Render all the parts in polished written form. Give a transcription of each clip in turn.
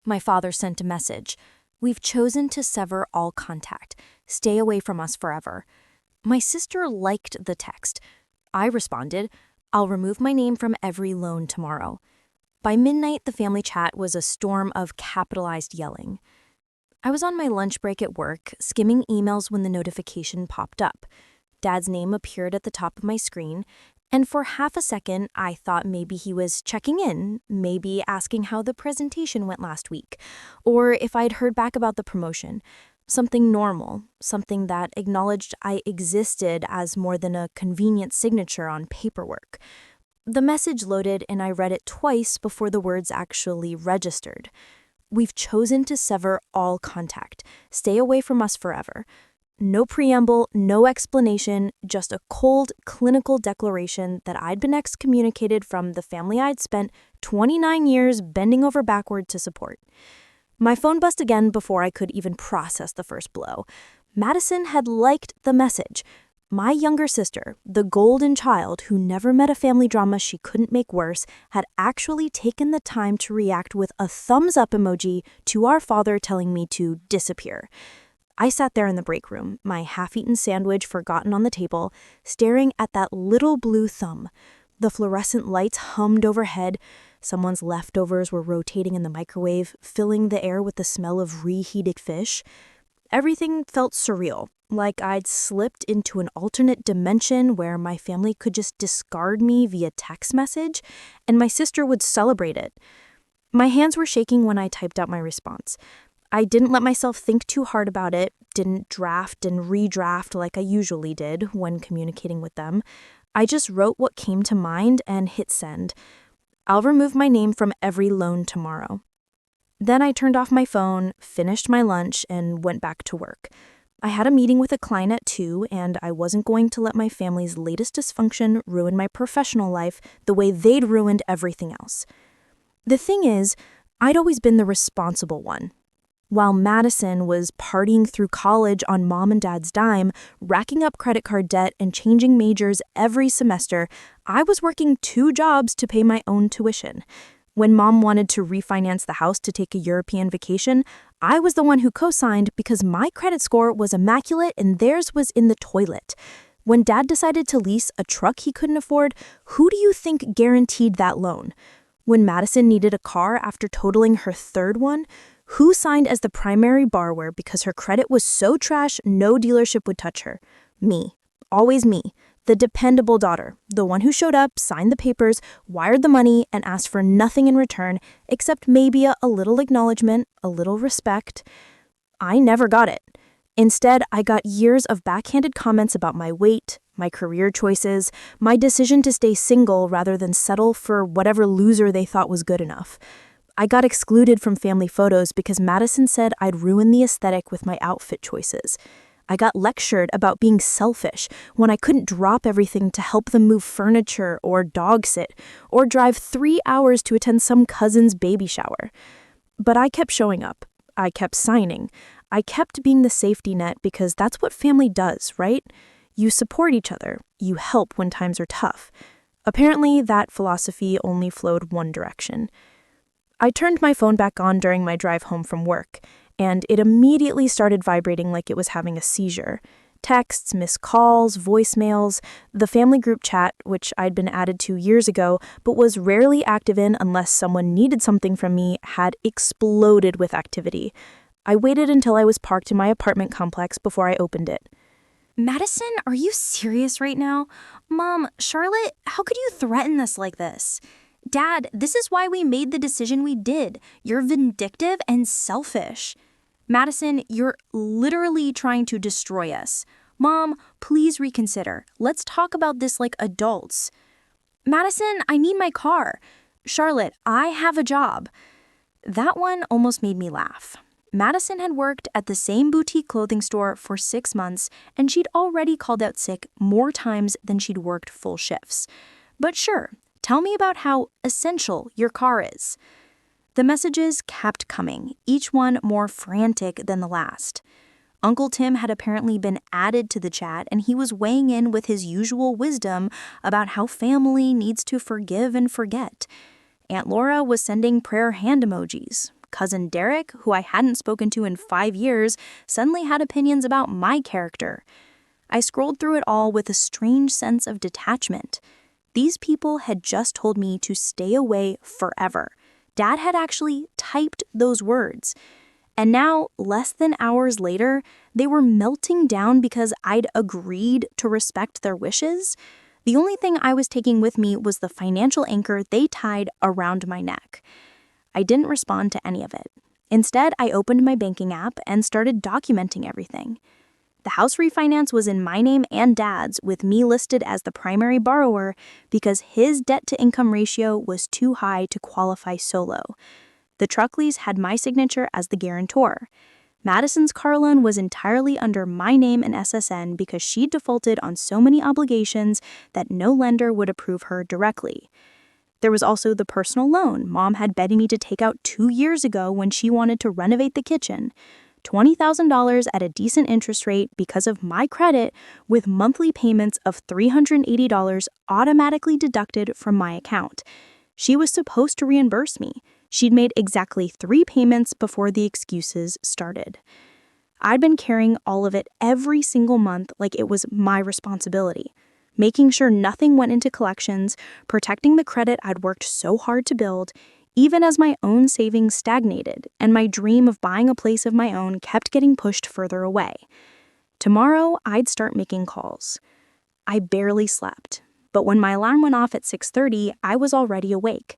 My father sent a message. "We've chosen to sever all contact. Stay away from us forever." My sister liked the text. I responded, "I'll remove my name from every loan tomorrow." By midnight, the family chat was a storm of capitalized yelling. I was on my lunch break at work, skimming emails when the notification popped up. Dad's name appeared at the top of my screen, and for half a second, I thought maybe he was checking in, maybe asking how the presentation went last week, or if I'd heard back about the promotion. Something normal, something that acknowledged I existed as more than a convenient signature on paperwork. The message loaded and I read it twice before the words actually registered. "We've chosen to sever all contact. Stay away from us forever." No preamble, no explanation, just a cold, clinical declaration that I'd been excommunicated from the family I'd spent 29 years bending over backward to support. My phone buzzed again before I could even process the first blow. Madison had liked the message. My younger sister, the golden child who never met a family drama she couldn't make worse, had actually taken the time to react with a thumbs-up emoji to our father telling me to disappear. I sat there in the break room, my half-eaten sandwich forgotten on the table, staring at that little blue thumb. The fluorescent lights hummed overhead. Someone's leftovers were rotating in the microwave, filling the air with the smell of reheated fish. Everything felt surreal, like I'd slipped into an alternate dimension where my family could just discard me via text message, and my sister would celebrate it. My hands were shaking when I typed out my response. I didn't let myself think too hard about it, didn't draft and redraft like I usually did when communicating with them. I just wrote what came to mind and hit send. "I'll remove my name from every loan tomorrow." Then I turned off my phone, finished my lunch, and went back to work. I had a meeting with a client at 2, and I wasn't going to let my family's latest dysfunction ruin my professional life the way they'd ruined everything else. The thing is, I'd always been the responsible one. While Madison was partying through college on mom and dad's dime, racking up credit card debt and changing majors every semester, I was working 2 jobs to pay my own tuition. When mom wanted to refinance the house to take a European vacation, I was the one who co-signed because my credit score was immaculate and theirs was in the toilet. When dad decided to lease a truck he couldn't afford, who do you think guaranteed that loan? When Madison needed a car after totaling her 3rd one, who signed as the primary borrower because her credit was so trash no dealership would touch her? Me. Always me. The dependable daughter. The one who showed up, signed the papers, wired the money, and asked for nothing in return except maybe a little acknowledgement, a little respect. I never got it. Instead, I got years of backhanded comments about my weight, my career choices, my decision to stay single rather than settle for whatever loser they thought was good enough. I got excluded from family photos because Madison said I'd ruin the aesthetic with my outfit choices. I got lectured about being selfish when I couldn't drop everything to help them move furniture or dog sit or drive 3 hours to attend some cousin's baby shower. But I kept showing up. I kept signing. I kept being the safety net because that's what family does, right? You support each other. You help when times are tough. Apparently, that philosophy only flowed one direction. I turned my phone back on during my drive home from work, and it immediately started vibrating like it was having a seizure. Texts, missed calls, voicemails, the family group chat, which I'd been added to years ago but was rarely active in unless someone needed something from me, had exploded with activity. I waited until I was parked in my apartment complex before I opened it. "Madison, are you serious right now? Mom, Charlotte, how could you threaten us like this? Dad, this is why we made the decision we did. You're vindictive and selfish. Madison, you're literally trying to destroy us. Mom, please reconsider. Let's talk about this like adults. Madison, I need my car. Charlotte, I have a job." That one almost made me laugh. Madison had worked at the same boutique clothing store for 6 months, and she'd already called out sick more times than she'd worked full shifts. But sure, tell me about how essential your car is. The messages kept coming, each one more frantic than the last. Uncle Tim had apparently been added to the chat, and he was weighing in with his usual wisdom about how family needs to forgive and forget. Aunt Laura was sending prayer hand emojis. Cousin Derek, who I hadn't spoken to in 5 years, suddenly had opinions about my character. I scrolled through it all with a strange sense of detachment. These people had just told me to stay away forever. Dad had actually typed those words. And now, less than hours later, they were melting down because I'd agreed to respect their wishes. The only thing I was taking with me was the financial anchor they tied around my neck. I didn't respond to any of it. Instead, I opened my banking app and started documenting everything. The house refinance was in my name and Dad's, with me listed as the primary borrower because his debt-to-income ratio was too high to qualify solo. The truck lease had my signature as the guarantor. Madison's car loan was entirely under my name and SSN because she defaulted on so many obligations that no lender would approve her directly. There was also the personal loan Mom had begged me to take out 2 years ago when she wanted to renovate the kitchen. $20,000 at a decent interest rate because of my credit, with monthly payments of $380 automatically deducted from my account. She was supposed to reimburse me. She'd made exactly 3 payments before the excuses started. I'd been carrying all of it every single month like it was my responsibility, making sure nothing went into collections, protecting the credit I'd worked so hard to build, even as my own savings stagnated and my dream of buying a place of my own kept getting pushed further away. Tomorrow, I'd start making calls. I barely slept, but when my alarm went off at 6:30, I was already awake.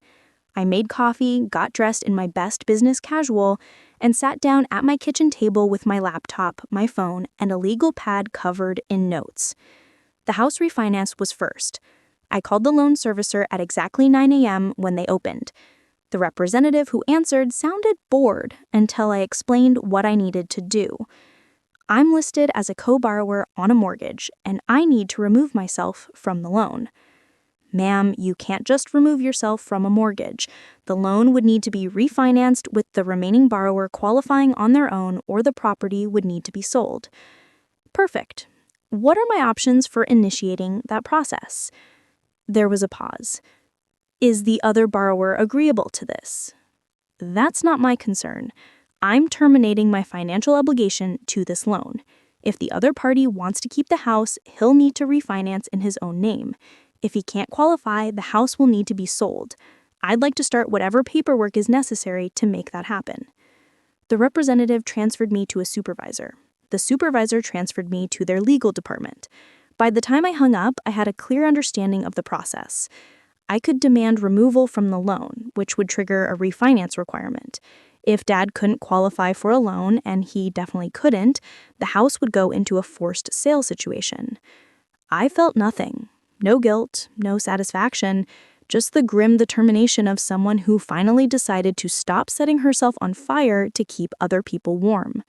I made coffee, got dressed in my best business casual, and sat down at my kitchen table with my laptop, my phone, and a legal pad covered in notes. The house refinance was first. I called the loan servicer at exactly 9 a.m. when they opened. The representative who answered sounded bored until I explained what I needed to do. I'm listed as a co-borrower on a mortgage, and I need to remove myself from the loan. Ma'am, you can't just remove yourself from a mortgage. The loan would need to be refinanced with the remaining borrower qualifying on their own, or the property would need to be sold. Perfect. What are my options for initiating that process? There was a pause. Is the other borrower agreeable to this? That's not my concern. I'm terminating my financial obligation to this loan. If the other party wants to keep the house, he'll need to refinance in his own name. If he can't qualify, the house will need to be sold. I'd like to start whatever paperwork is necessary to make that happen. The representative transferred me to a supervisor. The supervisor transferred me to their legal department. By the time I hung up, I had a clear understanding of the process. I could demand removal from the loan, which would trigger a refinance requirement. If Dad couldn't qualify for a loan, and he definitely couldn't, the house would go into a forced sale situation. I felt nothing. No guilt, no satisfaction, just the grim determination of someone who finally decided to stop setting herself on fire to keep other people warm.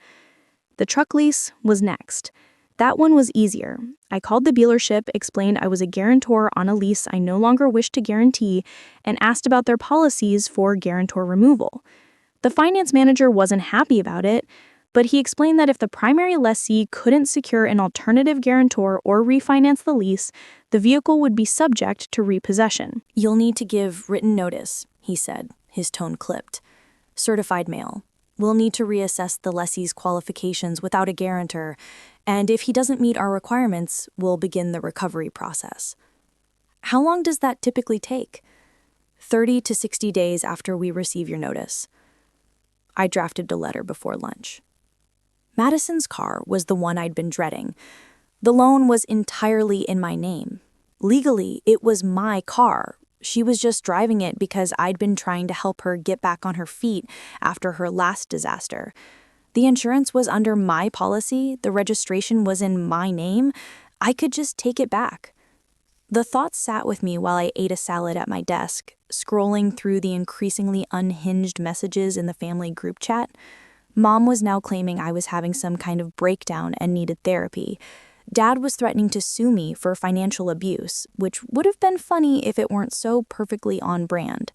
The truck lease was next. That one was easier. I called the dealership, explained I was a guarantor on a lease I no longer wished to guarantee, and asked about their policies for guarantor removal. The finance manager wasn't happy about it, but he explained that if the primary lessee couldn't secure an alternative guarantor or refinance the lease, the vehicle would be subject to repossession. You'll need to give written notice, he said, his tone clipped. Certified mail. We'll need to reassess the lessee's qualifications without a guarantor, and if he doesn't meet our requirements, we'll begin the recovery process. How long does that typically take? 30 to 60 days after we receive your notice. I drafted a letter before lunch. Madison's car was the one I'd been dreading. The loan was entirely in my name. Legally, it was my car. She was just driving it because I'd been trying to help her get back on her feet after her last disaster. The insurance was under my policy, the registration was in my name. I could just take it back. The thought sat with me while I ate a salad at my desk, scrolling through the increasingly unhinged messages in the family group chat. Mom was now claiming I was having some kind of breakdown and needed therapy. Dad was threatening to sue me for financial abuse, which would have been funny if it weren't so perfectly on brand.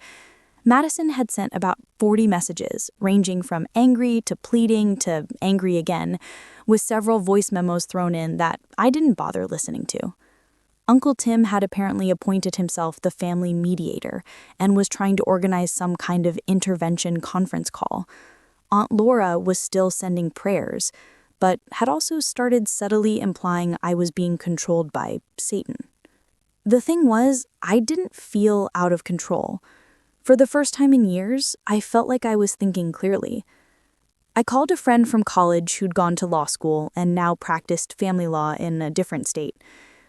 Madison had sent about 40 messages, ranging from angry to pleading to angry again, with several voice memos thrown in that I didn't bother listening to. Uncle Tim had apparently appointed himself the family mediator and was trying to organize some kind of intervention conference call. Aunt Laura was still sending prayers, but had also started subtly implying I was being controlled by Satan. The thing was, I didn't feel out of control. For the first time in years, I felt like I was thinking clearly. I called a friend from college who'd gone to law school and now practiced family law in a different state.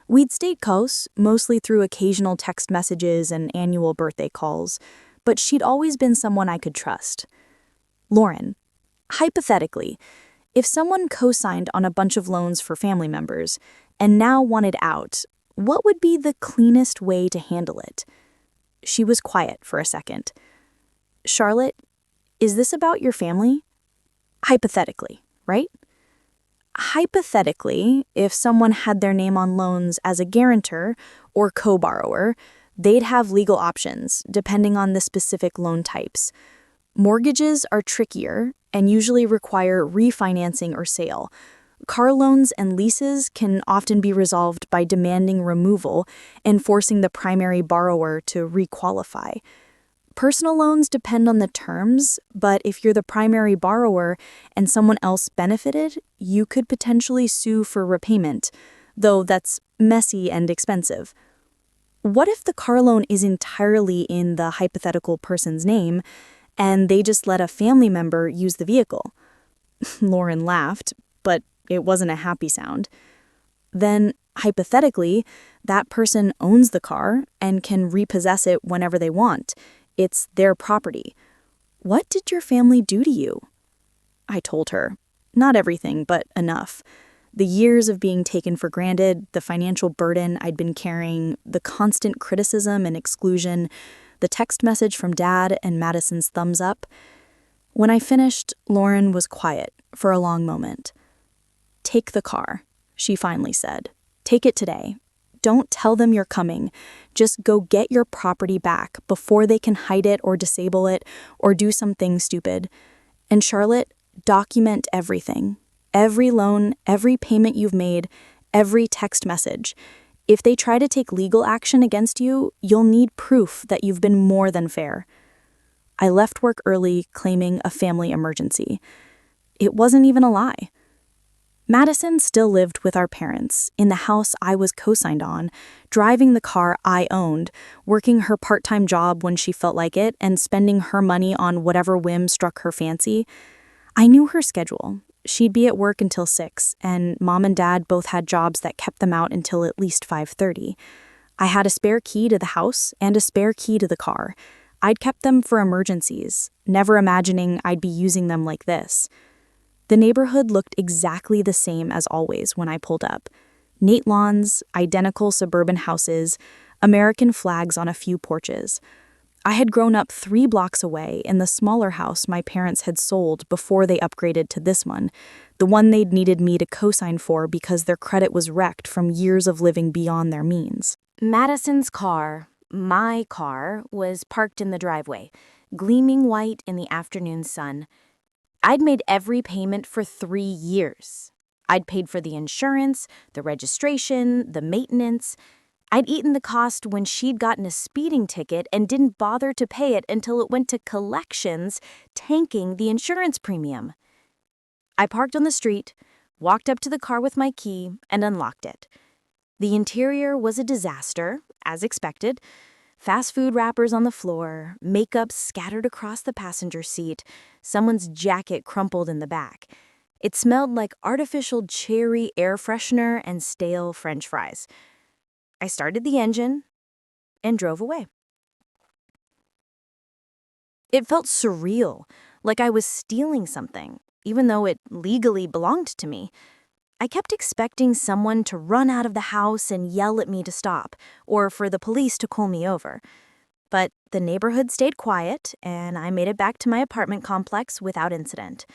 We'd stayed close, mostly through occasional text messages and annual birthday calls, but she'd always been someone I could trust. Lauren, hypothetically, if someone co-signed on a bunch of loans for family members and now wanted out, what would be the cleanest way to handle it? She was quiet for a second. Charlotte, is this about your family? Hypothetically, right? Hypothetically, if someone had their name on loans as a guarantor or co-borrower, they'd have legal options depending on the specific loan types. Mortgages are trickier and usually require refinancing or sale. Car loans and leases can often be resolved by demanding removal and forcing the primary borrower to requalify. Personal loans depend on the terms, but if you're the primary borrower and someone else benefited, you could potentially sue for repayment, though that's messy and expensive. What if the car loan is entirely in the hypothetical person's name and they just let a family member use the vehicle? Lauren laughed, but it wasn't a happy sound. Then, hypothetically, that person owns the car and can repossess it whenever they want. It's their property. What did your family do to you? I told her. Not everything, but enough. The years of being taken for granted, the financial burden I'd been carrying, the constant criticism and exclusion, the text message from Dad and Madison's thumbs up. When I finished, Lauren was quiet for a long moment. "Take the car," she finally said. "Take it today. Don't tell them you're coming. Just go get your property back before they can hide it or disable it or do something stupid. And Charlotte, document everything. Every loan, every payment you've made, every text message. If they try to take legal action against you, you'll need proof that you've been more than fair." I left work early, claiming a family emergency. It wasn't even a lie. Madison still lived with our parents, in the house I was co-signed on, driving the car I owned, working her part-time job when she felt like it, and spending her money on whatever whim struck her fancy. I knew her schedule. She'd be at work until 6, and Mom and Dad both had jobs that kept them out until at least 5:30. I had a spare key to the house and a spare key to the car. I'd kept them for emergencies, never imagining I'd be using them like this. The neighborhood looked exactly the same as always when I pulled up. Neat lawns, identical suburban houses, American flags on a few porches. I had grown up 3 blocks away in the smaller house my parents had sold before they upgraded to this one, the one they'd needed me to co-sign for because their credit was wrecked from years of living beyond their means. Madison's car, my car, was parked in the driveway, gleaming white in the afternoon sun. I'd made every payment for 3 years. I'd paid for the insurance, the registration, the maintenance. I'd eaten the cost when she'd gotten a speeding ticket and didn't bother to pay it until it went to collections, tanking the insurance premium. I parked on the street, walked up to the car with my key, and unlocked it. The interior was a disaster, as expected. Fast food wrappers on the floor, makeup scattered across the passenger seat, someone's jacket crumpled in the back. It smelled like artificial cherry air freshener and stale French fries. I started the engine and drove away. It felt surreal, like I was stealing something, even though it legally belonged to me. I kept expecting someone to run out of the house and yell at me to stop, or for the police to pull me over. But the neighborhood stayed quiet, and I made it back to my apartment complex without incident.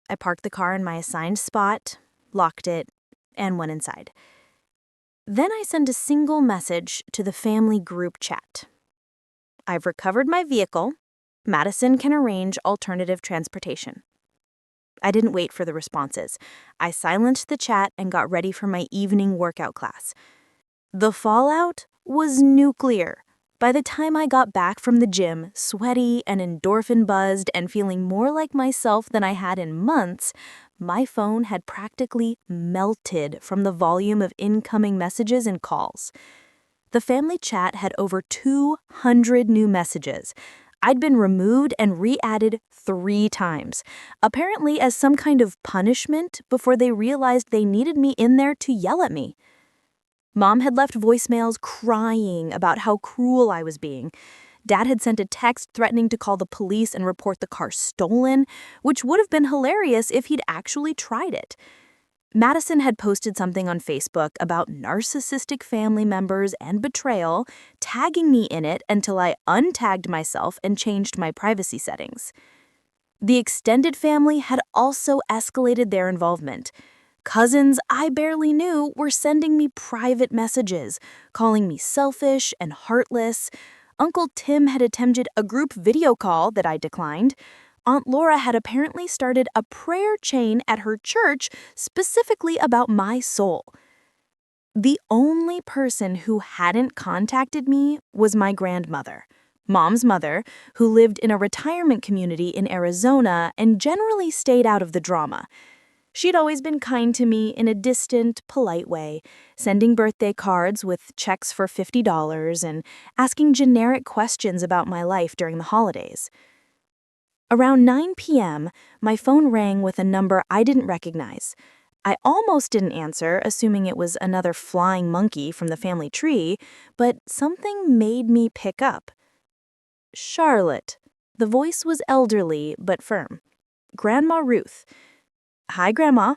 I parked the car in my assigned spot, locked it, and went inside. Then I sent a single message to the family group chat. "I've recovered my vehicle. Madison can arrange alternative transportation." I didn't wait for the responses. I silenced the chat and got ready for my evening workout class. The fallout was nuclear. By the time I got back from the gym, sweaty and endorphin-buzzed and feeling more like myself than I had in months, my phone had practically melted from the volume of incoming messages and calls. The family chat had over 200 new messages. I'd been removed and re-added 3 times, apparently as some kind of punishment before they realized they needed me in there to yell at me. Mom had left voicemails crying about how cruel I was being. Dad had sent a text threatening to call the police and report the car stolen, which would have been hilarious if he'd actually tried it. Madison had posted something on Facebook about narcissistic family members and betrayal, tagging me in it until I untagged myself and changed my privacy settings. The extended family had also escalated their involvement. Cousins I barely knew were sending me private messages, calling me selfish and heartless. Uncle Tim had attempted a group video call that I declined. Aunt Laura had apparently started a prayer chain at her church specifically about my soul. The only person who hadn't contacted me was my grandmother, Mom's mother, who lived in a retirement community in Arizona and generally stayed out of the drama. She'd always been kind to me in a distant, polite way, sending birthday cards with checks for $50 and asking generic questions about my life during the holidays. Around 9 p.m., my phone rang with a number I didn't recognize. I almost didn't answer, assuming it was another flying monkey from the family tree, but something made me pick up. Charlotte. The voice was elderly but firm. Grandma Ruth. Hi, Grandma.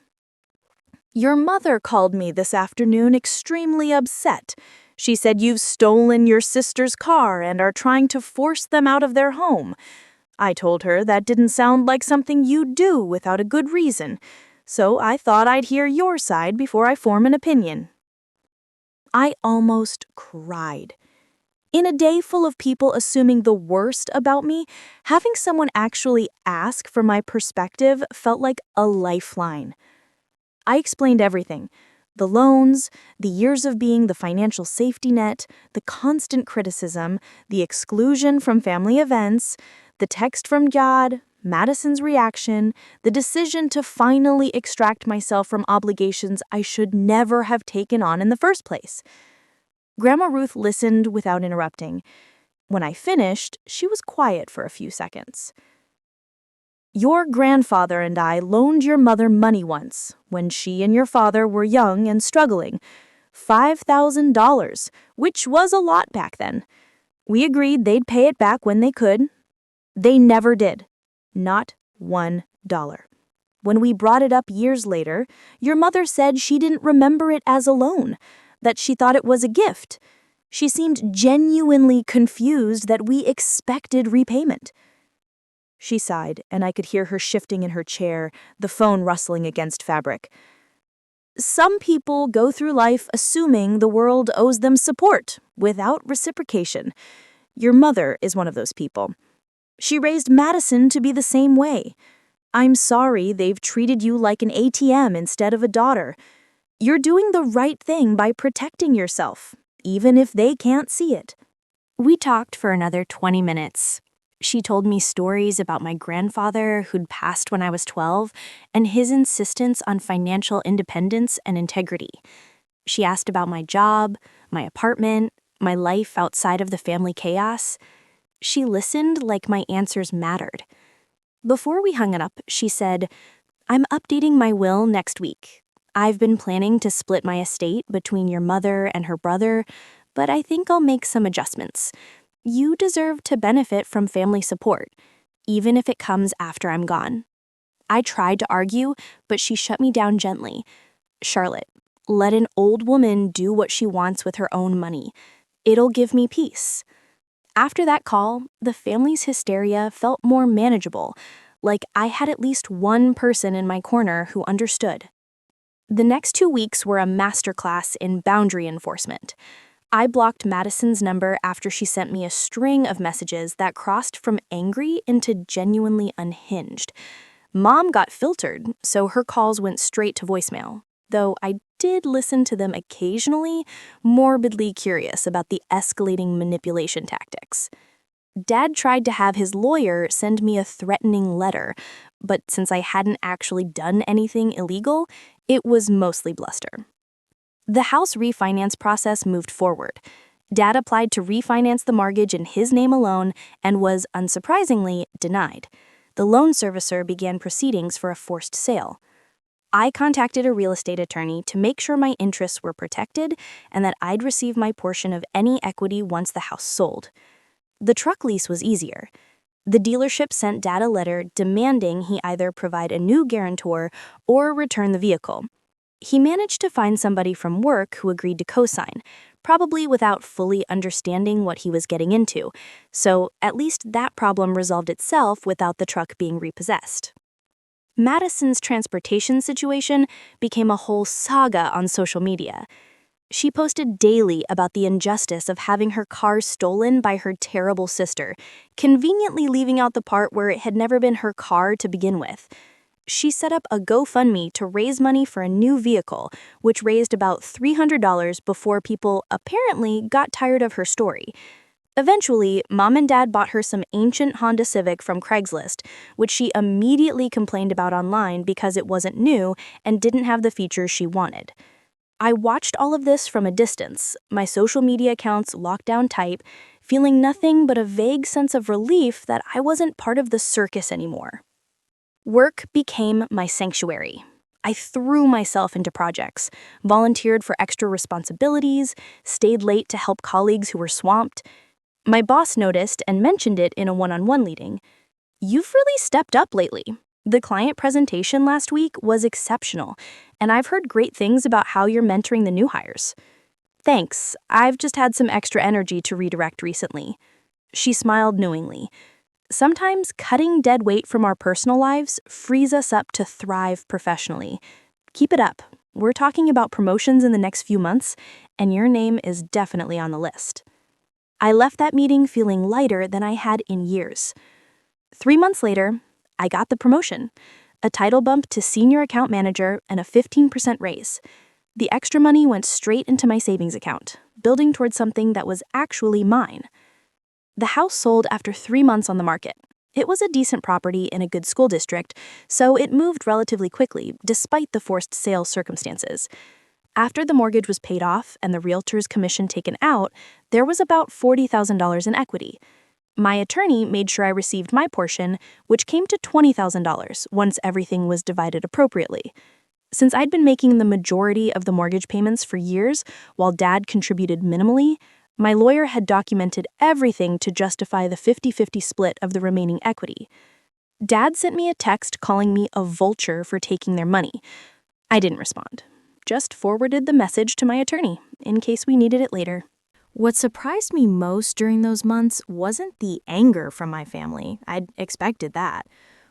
Your mother called me this afternoon extremely upset. She said you've stolen your sister's car and are trying to force them out of their home. I told her that didn't sound like something you'd do without a good reason, so I thought I'd hear your side before I form an opinion. I almost cried. In a day full of people assuming the worst about me, having someone actually ask for my perspective felt like a lifeline. I explained everything: the loans, the years of being the financial safety net, the constant criticism, the exclusion from family events, the text from God, Madison's reaction, the decision to finally extract myself from obligations I should never have taken on in the first place. Grandma Ruth listened without interrupting. When I finished, she was quiet for a few seconds. Your grandfather and I loaned your mother money once, when she and your father were young and struggling. $5,000, which was a lot back then. We agreed they'd pay it back when they could. They never did. Not $1. When we brought it up years later, your mother said she didn't remember it as a loan, that she thought it was a gift. She seemed genuinely confused that we expected repayment. She sighed, and I could hear her shifting in her chair, the phone rustling against fabric. Some people go through life assuming the world owes them support, without reciprocation. Your mother is one of those people. She raised Madison to be the same way. I'm sorry they've treated you like an ATM instead of a daughter. You're doing the right thing by protecting yourself, even if they can't see it. We talked for another 20 minutes. She told me stories about my grandfather who'd passed when I was 12 and his insistence on financial independence and integrity. She asked about my job, my apartment, my life outside of the family chaos. She listened like my answers mattered. Before we hung it up, she said, I'm updating my will next week. I've been planning to split my estate between your mother and her brother, but I think I'll make some adjustments. You deserve to benefit from family support, even if it comes after I'm gone. I tried to argue, but she shut me down gently. Charlotte, let an old woman do what she wants with her own money. It'll give me peace. After that call, the family's hysteria felt more manageable, like I had at least one person in my corner who understood. The next 2 weeks were a masterclass in boundary enforcement. I blocked Madison's number after she sent me a string of messages that crossed from angry into genuinely unhinged. Mom got filtered, so her calls went straight to voicemail. though I did listen to them occasionally, morbidly curious about the escalating manipulation tactics. Dad tried to have his lawyer send me a threatening letter, but since I hadn't actually done anything illegal, it was mostly bluster. The house refinance process moved forward. Dad applied to refinance the mortgage in his name alone and was, unsurprisingly, denied. The loan servicer began proceedings for a forced sale. I contacted a real estate attorney to make sure my interests were protected and that I'd receive my portion of any equity once the house sold. The truck lease was easier. The dealership sent Dad a letter demanding he either provide a new guarantor or return the vehicle. He managed to find somebody from work who agreed to co-sign, probably without fully understanding what he was getting into, so at least that problem resolved itself without the truck being repossessed. Madison's transportation situation became a whole saga on social media. She posted daily about the injustice of having her car stolen by her terrible sister, conveniently leaving out the part where it had never been her car to begin with. She set up a GoFundMe to raise money for a new vehicle, which raised about $300 before people apparently got tired of her story. Eventually, Mom and Dad bought her some ancient Honda Civic from Craigslist, which she immediately complained about online because it wasn't new and didn't have the features she wanted. I watched all of this from a distance, my social media accounts locked down tight, feeling nothing but a vague sense of relief that I wasn't part of the circus anymore. Work became my sanctuary. I threw myself into projects, volunteered for extra responsibilities, stayed late to help colleagues who were swamped. My boss noticed and mentioned it in a one-on-one meeting. "You've really stepped up lately. The client presentation last week was exceptional, and I've heard great things about how you're mentoring the new hires." "Thanks, I've just had some extra energy to redirect recently." She smiled knowingly. Sometimes cutting dead weight from our personal lives frees us up to thrive professionally. Keep it up. We're talking about promotions in the next few months, and your name is definitely on the list. I left that meeting feeling lighter than I had in years. 3 months later, I got the promotion, a title bump to senior account manager and a 15% raise. The extra money went straight into my savings account, building towards something that was actually mine. The house sold after 3 months on the market. It was a decent property in a good school district, so it moved relatively quickly, despite the forced sale circumstances. After the mortgage was paid off and the realtor's commission taken out, there was about $40,000 in equity. My attorney made sure I received my portion, which came to $20,000 once everything was divided appropriately. Since I'd been making the majority of the mortgage payments for years, while Dad contributed minimally, my lawyer had documented everything to justify the 50-50 split of the remaining equity. Dad sent me a text calling me a vulture for taking their money. I didn't respond. Just forwarded the message to my attorney, in case we needed it later. What surprised me most during those months wasn't the anger from my family. I'd expected that.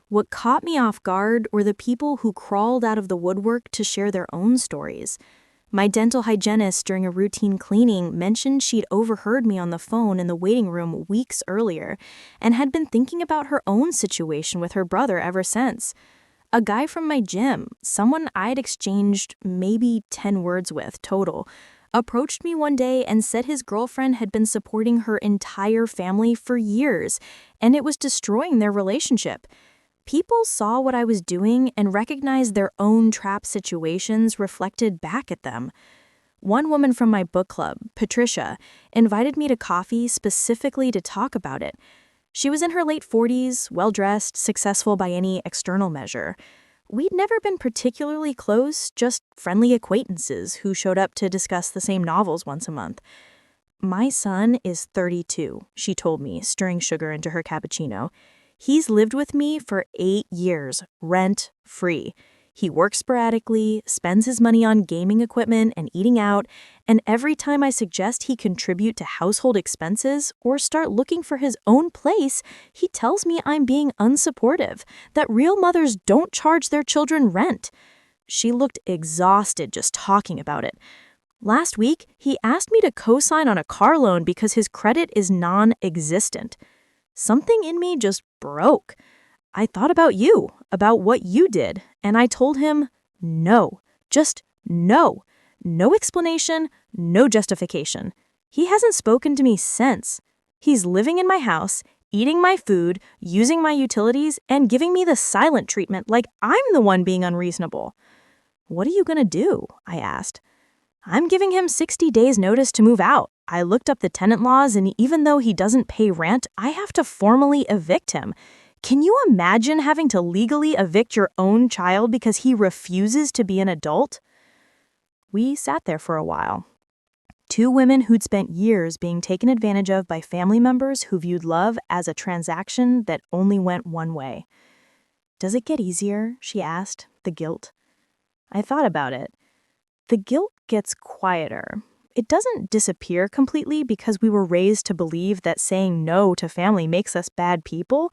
What caught me off guard were the people who crawled out of the woodwork to share their own stories. My dental hygienist during a routine cleaning mentioned she'd overheard me on the phone in the waiting room weeks earlier and had been thinking about her own situation with her brother ever since. A guy from my gym, someone I'd exchanged maybe 10 words with total, approached me one day and said his girlfriend had been supporting her entire family for years, and it was destroying their relationship. People saw what I was doing and recognized their own trap situations reflected back at them. One woman from my book club, Patricia, invited me to coffee specifically to talk about it. She was in her late 40s, well-dressed, successful by any external measure. We'd never been particularly close, just friendly acquaintances who showed up to discuss the same novels once a month. "My son is 32, she told me, stirring sugar into her cappuccino. "He's lived with me for 8 years, rent-free. He works sporadically, spends his money on gaming equipment and eating out, and every time I suggest he contribute to household expenses or start looking for his own place, he tells me I'm being unsupportive, that real mothers don't charge their children rent." She looked exhausted just talking about it. "Last week, he asked me to co-sign on a car loan because his credit is non-existent." Something in me just broke. I thought about you, about what you did, and I told him, no, just No. No explanation, no justification. He hasn't spoken to me since. He's living in my house, eating my food, using my utilities, and giving me the silent treatment like I'm the one being unreasonable. What are you gonna do? I asked. I'm giving him 60 days notice to move out. I looked up the tenant laws, and even though he doesn't pay rent, I have to formally evict him. Can you imagine having to legally evict your own child because he refuses to be an adult? We sat there for a while. Two women who'd spent years being taken advantage of by family members who viewed love as a transaction that only went one way. Does it get easier? She asked, the guilt. I thought about it. The guilt gets quieter. It doesn't disappear completely because we were raised to believe that saying no to family makes us bad people,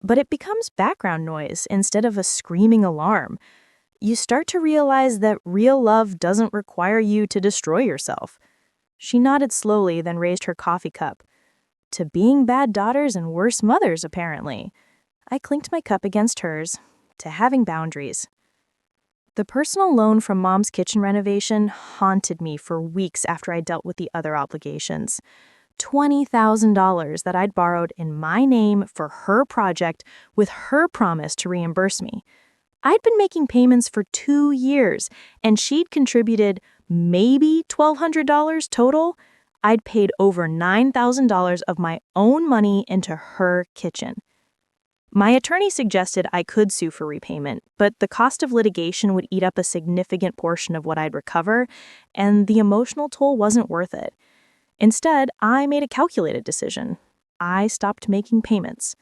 but it becomes background noise instead of a screaming alarm. You start to realize that real love doesn't require you to destroy yourself. She nodded slowly, then raised her coffee cup. To being bad daughters and worse mothers, apparently. I clinked my cup against hers. To having boundaries. The personal loan from Mom's kitchen renovation haunted me for weeks after I dealt with the other obligations. $20,000 that I'd borrowed in my name for her project with her promise to reimburse me. I'd been making payments for 2 years, and she'd contributed maybe $1,200 total. I'd paid over $9,000 of my own money into her kitchen. My attorney suggested I could sue for repayment, but the cost of litigation would eat up a significant portion of what I'd recover, and the emotional toll wasn't worth it. Instead, I made a calculated decision. I stopped making payments.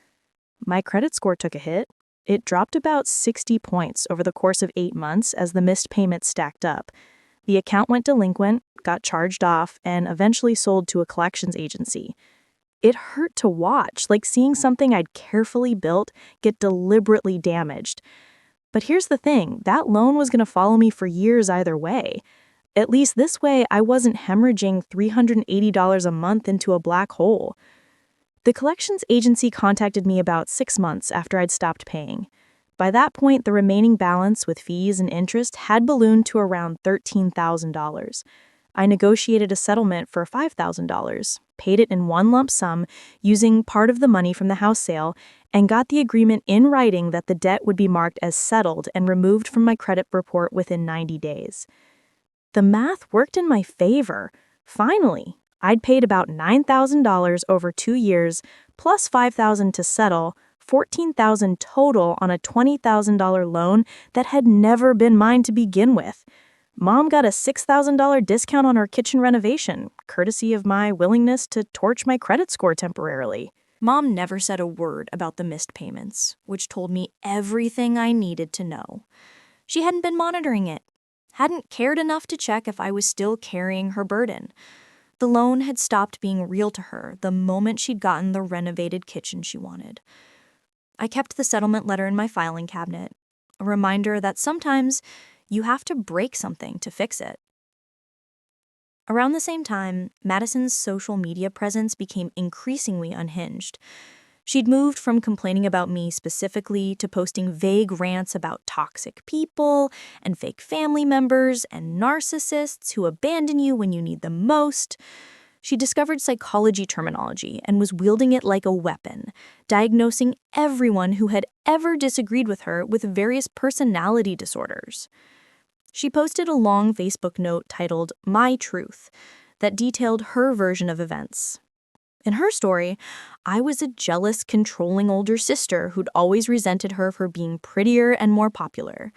My credit score took a hit. It dropped about 60 points over the course of 8 months as the missed payments stacked up. The account went delinquent, got charged off, and eventually sold to a collections agency. It hurt to watch, like seeing something I'd carefully built get deliberately damaged. But here's the thing, that loan was going to follow me for years either way. At least this way, I wasn't hemorrhaging $380 a month into a black hole. The collections agency contacted me about 6 months after I'd stopped paying. By that point, the remaining balance with fees and interest had ballooned to around $13,000. I negotiated a settlement for $5,000, paid it in one lump sum using part of the money from the house sale, and got the agreement in writing that the debt would be marked as settled and removed from my credit report within 90 days. The math worked in my favor. Finally, I'd paid about $9,000 over 2 years, plus $5,000 to settle, $14,000 total on a $20,000 loan that had never been mine to begin with. Mom got a $6,000 discount on her kitchen renovation, courtesy of my willingness to torch my credit score temporarily. Mom never said a word about the missed payments, which told me everything I needed to know. She hadn't been monitoring it, hadn't cared enough to check if I was still carrying her burden. The loan had stopped being real to her the moment she'd gotten the renovated kitchen she wanted. I kept the settlement letter in my filing cabinet, a reminder that sometimes you have to break something to fix it. Around the same time, Madison's social media presence became increasingly unhinged. She'd moved from complaining about me specifically to posting vague rants about toxic people and fake family members and narcissists who abandon you when you need them most. She discovered psychology terminology and was wielding it like a weapon, diagnosing everyone who had ever disagreed with her with various personality disorders. She posted a long Facebook note titled "My Truth" that detailed her version of events. In her story, I was a jealous, controlling older sister who'd always resented her for being prettier and more popular.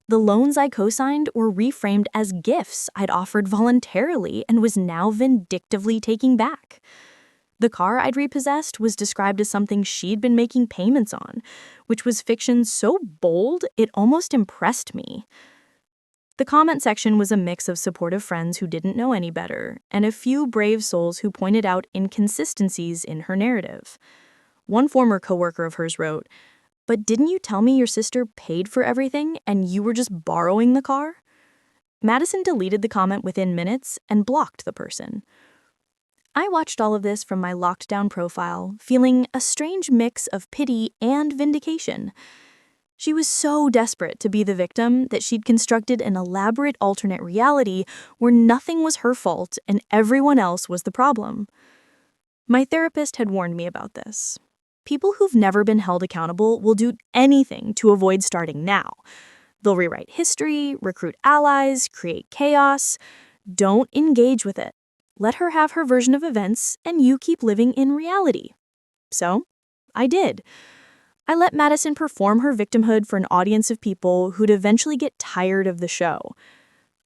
The loans I co-signed were reframed as gifts I'd offered voluntarily and was now vindictively taking back. The car I'd repossessed was described as something she'd been making payments on, which was fiction so bold it almost impressed me. The comment section was a mix of supportive friends who didn't know any better, and a few brave souls who pointed out inconsistencies in her narrative. One former coworker of hers wrote, "But didn't you tell me your sister paid for everything and you were just borrowing the car?" Madison deleted the comment within minutes and blocked the person. I watched all of this from my locked-down profile, feeling a strange mix of pity and vindication. She was so desperate to be the victim that she'd constructed an elaborate alternate reality where nothing was her fault and everyone else was the problem. My therapist had warned me about this. People who've never been held accountable will do anything to avoid starting now. They'll rewrite history, recruit allies, create chaos. Don't engage with it. Let her have her version of events, and you keep living in reality. So, I did. I let Madison perform her victimhood for an audience of people who'd eventually get tired of the show.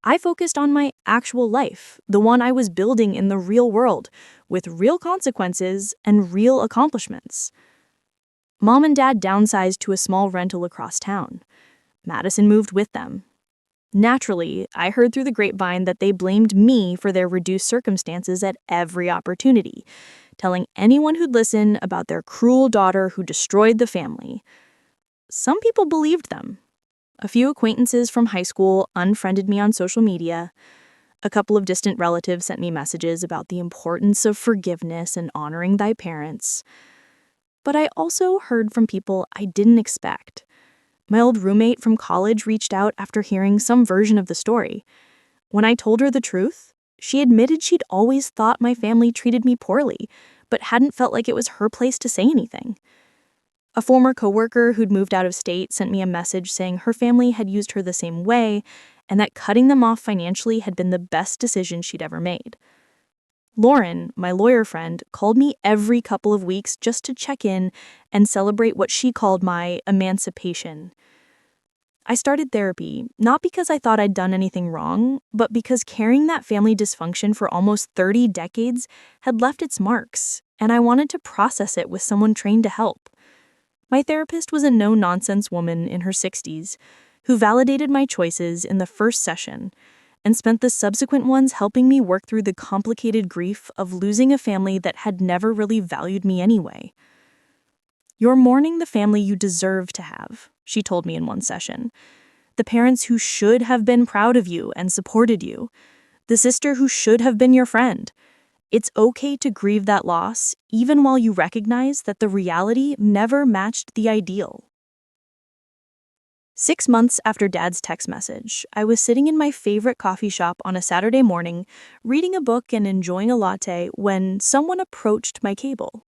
I focused on my actual life, the one I was building in the real world, with real consequences and real accomplishments. Mom and Dad downsized to a small rental across town. Madison moved with them. Naturally, I heard through the grapevine that they blamed me for their reduced circumstances at every opportunity, telling anyone who'd listen about their cruel daughter who destroyed the family. Some people believed them. A few acquaintances from high school unfriended me on social media. A couple of distant relatives sent me messages about the importance of forgiveness and honoring thy parents. But I also heard from people I didn't expect. My old roommate from college reached out after hearing some version of the story. When I told her the truth, she admitted she'd always thought my family treated me poorly, but hadn't felt like it was her place to say anything. A former coworker who'd moved out of state sent me a message saying her family had used her the same way and that cutting them off financially had been the best decision she'd ever made. Lauren, my lawyer friend, called me every couple of weeks just to check in and celebrate what she called my emancipation. I started therapy, not because I thought I'd done anything wrong, but because carrying that family dysfunction for almost 30 decades had left its marks, and I wanted to process it with someone trained to help. My therapist was a no-nonsense woman in her 60s who validated my choices in the first session and spent the subsequent ones helping me work through the complicated grief of losing a family that had never really valued me anyway. "You're mourning the family you deserve to have," she told me in one session. "The parents who should have been proud of you and supported you. The sister who should have been your friend. It's okay to grieve that loss, even while you recognize that the reality never matched the ideal." 6 months after Dad's text message, I was sitting in my favorite coffee shop on a Saturday morning, reading a book and enjoying a latte when someone approached my cable.